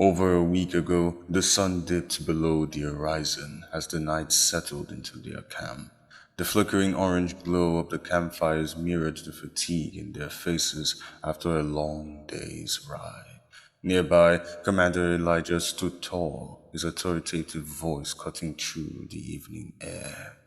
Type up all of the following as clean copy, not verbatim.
Over a week ago, the sun dipped below the horizon as the night settled into their camp. The flickering orange glow of the campfires mirrored the fatigue in their faces after a long day's ride. Nearby, Commander Elijah stood tall, his authoritative voice cutting through the evening air.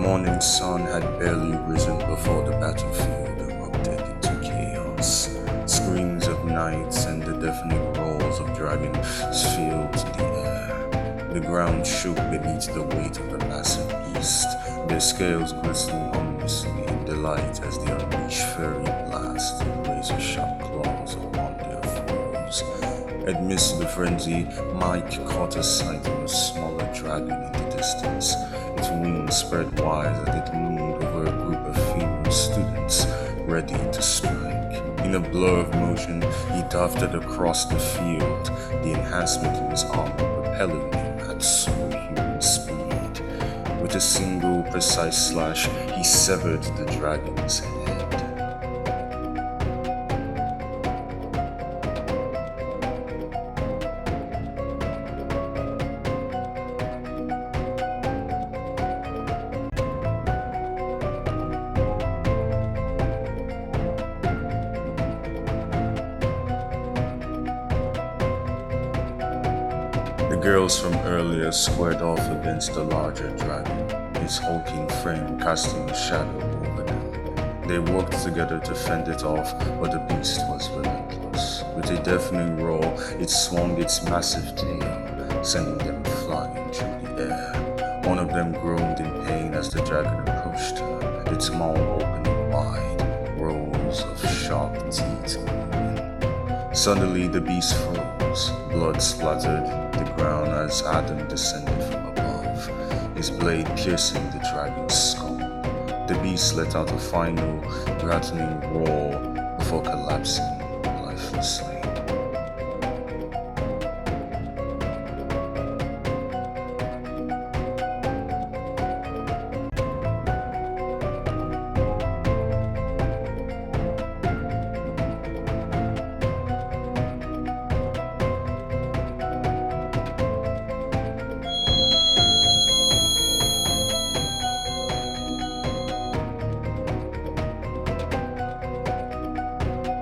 morning sun had barely risen before the battlefield erupted into chaos. Screams of knights and the deafening roars of dragons filled the air. The ground shook beneath the weight of the massive beast, their scales glistening ominously in delight as they unleashed fiery blasts and razor-sharp claws upon their foes. Amidst the frenzy, Mike caught a sight of a smaller dragon in the distance. Its wings spread wide as it loomed over a group of female students, ready to strike. In a blur of motion, he darted across the field, the enhancement in his armor propelling him at superhuman speed. With a single precise slash, he severed the dragon's head. The girls from earlier squared off against the larger dragon, his hulking frame casting a shadow over them. They worked together to fend it off, but the beast was relentless. With a deafening roar, it swung its massive tail, sending them flying through the air. One of them groaned in pain as the dragon approached her, its mouth opening wide, rows of sharp teeth gleaming. Suddenly the beast froze, blood splattered the ground as Adam descended from above, his blade piercing the dragon's skull. The beast let out a final, rattling roar before collapsing lifelessly.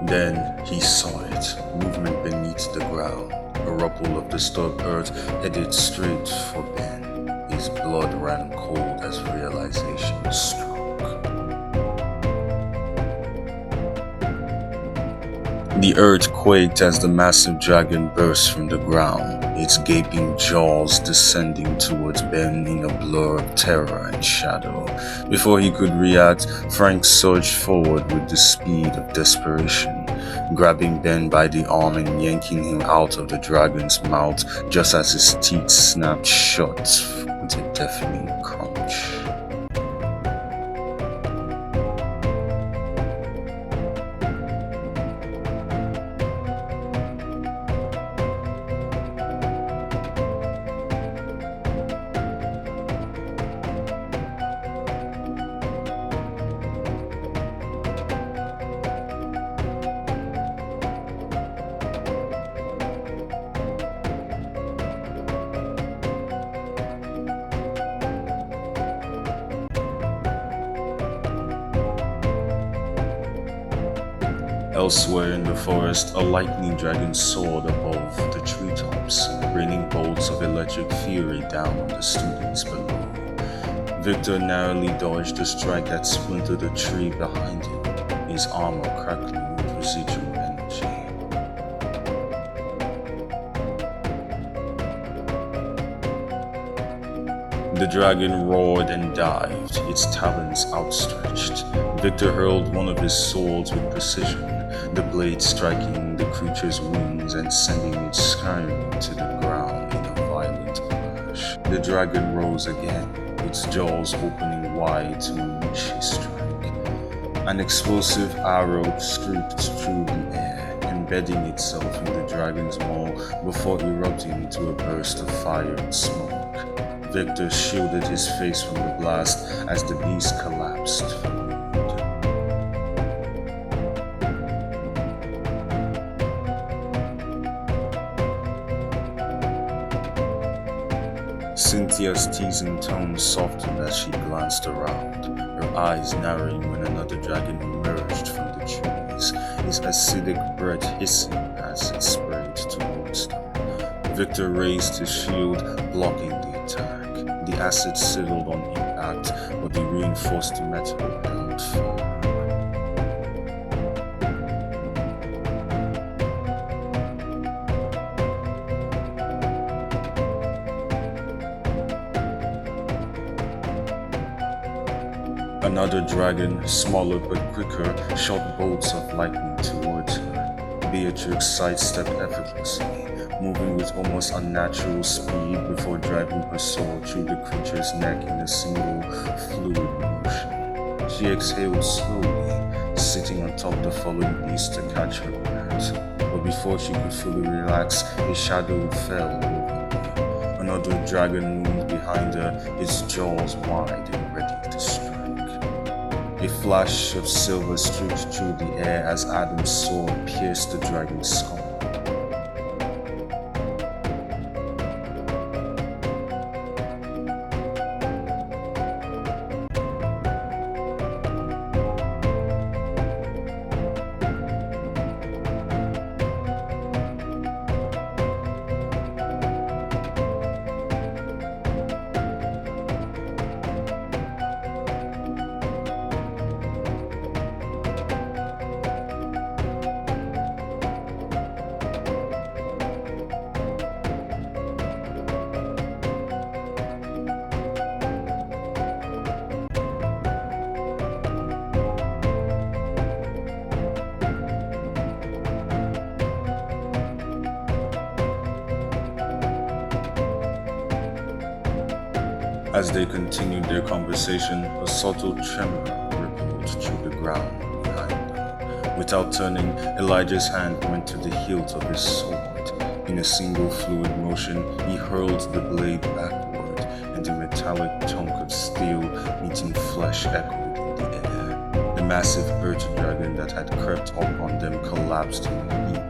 Then he saw it, movement beneath the ground. A ripple of disturbed earth headed straight for Ben. His blood ran cold as realization struck. The earth quaked as the massive dragon burst from the ground, its gaping jaws descending towards Ben in a blur of terror and shadow. Before he could react, Frank surged forward with the speed of desperation, grabbing Ben by the arm and yanking him out of the dragon's mouth just as his teeth snapped shut with a deafening crunch. Elsewhere in the forest, a lightning dragon soared above the treetops, raining bolts of electric fury down on the students below. Victor narrowly dodged the strike that splintered a tree behind him, his armor crackling with residual energy. The dragon roared and dived, its talons outstretched. Victor hurled one of his swords with precision, the blade striking the creature's wings and sending it scurrying to the ground in a violent clash. The dragon rose again, its jaws opening wide to reach his strike. An explosive arrow streaked through the air, embedding itself in the dragon's maw before erupting into a burst of fire and smoke. Victor shielded his face from the blast as the beast collapsed from the wound. Cynthia's teasing tone softened as she glanced around, her eyes narrowing when another dragon emerged from the trees, his acidic breath hissing as it sprayed towards them. Victor raised his shield, blocking the attack. The acid sizzled on impact, but the reinforced metal held firm. Another dragon, smaller but quicker, shot bolts of lightning towards her. Beatrix sidestepped effortlessly, moving with almost unnatural speed before driving her sword through the creature's neck in a single, fluid motion. She exhaled slowly, sitting atop the fallen beast to catch her breath. But before she could fully relax, a shadow fell over her. Another dragon loomed behind her, its jaws wide and ready to strike. A flash of silver streaked through the air as Adam's sword pierced the dragon's skull. As they continued their conversation, a subtle tremor rippled through the ground behind them. Without turning, Elijah's hand went to the hilt of his sword. In a single fluid motion, he hurled the blade backward, and a metallic chunk of steel meeting flesh echoed in the air. The massive earth dragon that had crept up on them collapsed in a heap.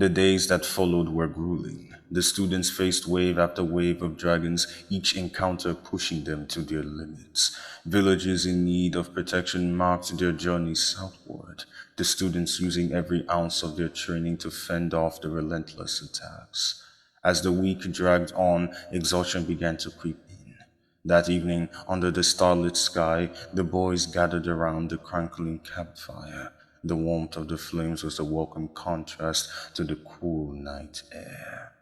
The days that followed were grueling. The students faced wave after wave of dragons, each encounter pushing them to their limits. Villages in need of protection marked their journey southward, the students using every ounce of their training to fend off the relentless attacks. As the week dragged on, exhaustion began to creep in. That evening, under the starlit sky, the boys gathered around the crackling campfire. The warmth of the flames was a welcome contrast to the cool night air.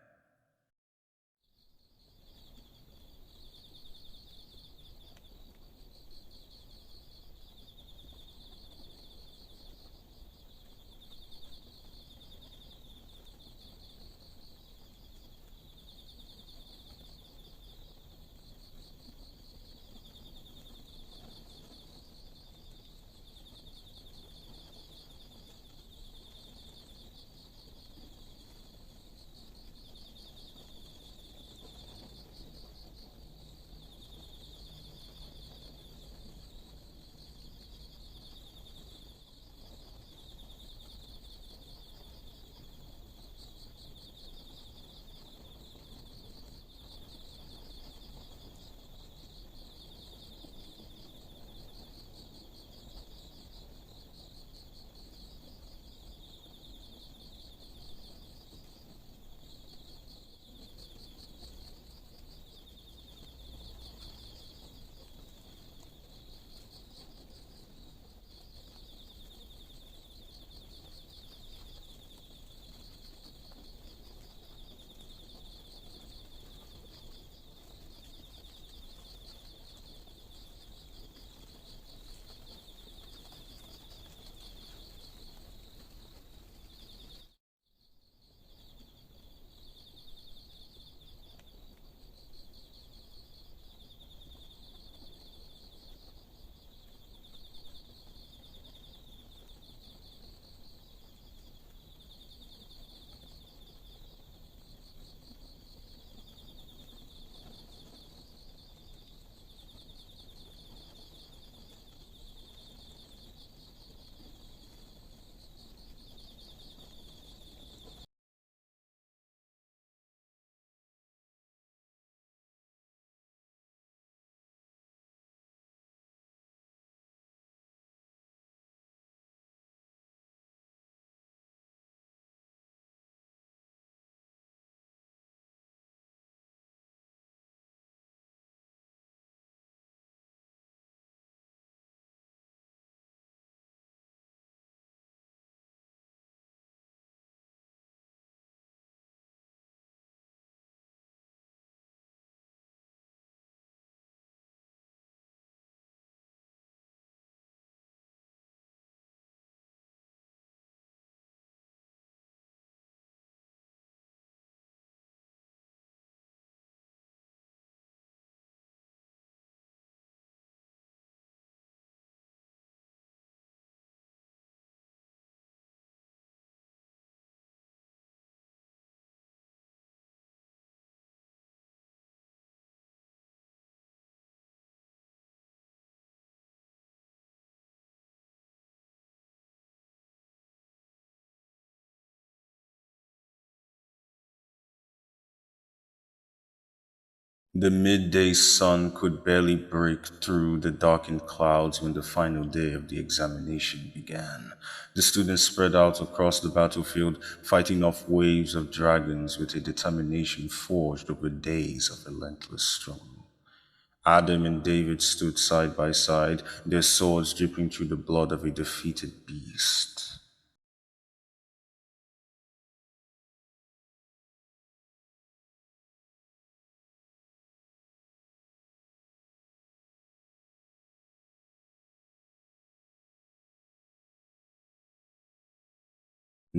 The midday sun could barely break through the darkened clouds when the final day of the examination began. The students spread out across the battlefield, fighting off waves of dragons with a determination forged over days of relentless struggle. Adam and David stood side by side, their swords dripping through the blood of a defeated beast.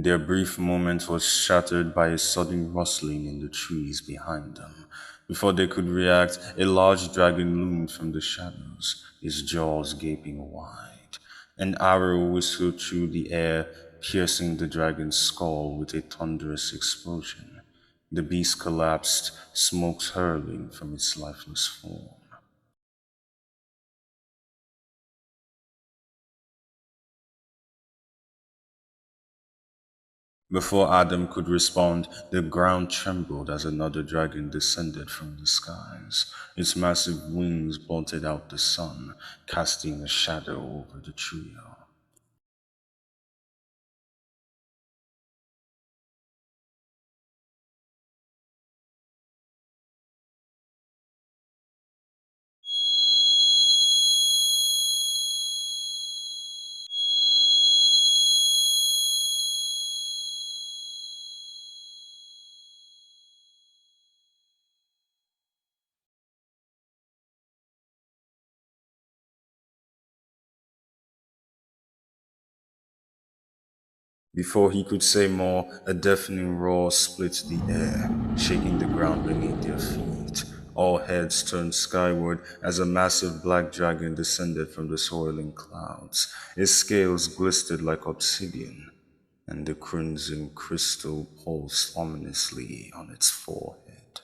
Their brief moment was shattered by a sudden rustling in the trees behind them. Before they could react, a large dragon loomed from the shadows, its jaws gaping wide. An arrow whistled through the air, piercing the dragon's skull with a thunderous explosion. The beast collapsed, smoke hurling from its lifeless form. Before Adam could respond, the ground trembled as another dragon descended from the skies. Its massive wings blotted out the sun, casting a shadow over the trio. Before he could say more, a deafening roar split the air, shaking the ground beneath their feet. All heads turned skyward as a massive black dragon descended from the swirling clouds. Its scales glistered like obsidian, and the crimson crystal pulsed ominously on its forehead.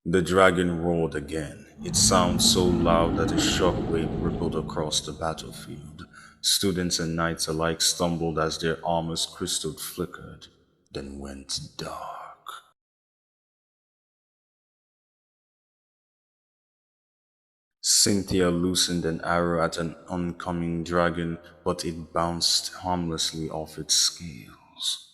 The dragon roared again, its sound so loud that a shockwave rippled across the battlefield. Students and knights alike stumbled as their armor's crystal flickered, then went dark. Cynthia loosened an arrow at an oncoming dragon, but it bounced harmlessly off its scales.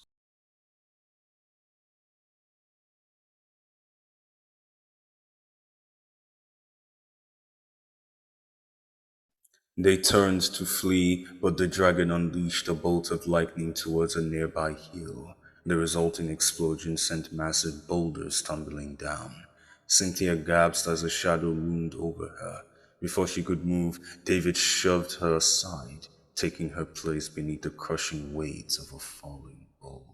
They turned to flee, but the dragon unleashed a bolt of lightning towards a nearby hill. The resulting explosion sent massive boulders tumbling down. Cynthia gasped as a shadow loomed over her. Before she could move, David shoved her aside, taking her place beneath the crushing weight of a falling boulder.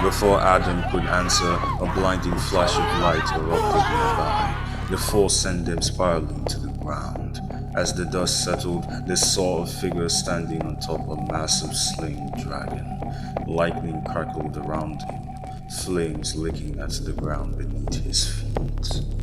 Before Adam could answer, a blinding flash of light erupted nearby. The force sent them spiraling to the ground. As the dust settled, they saw a figure standing on top of a massive slain dragon. Lightning crackled around him, flames licking at the ground beneath his feet.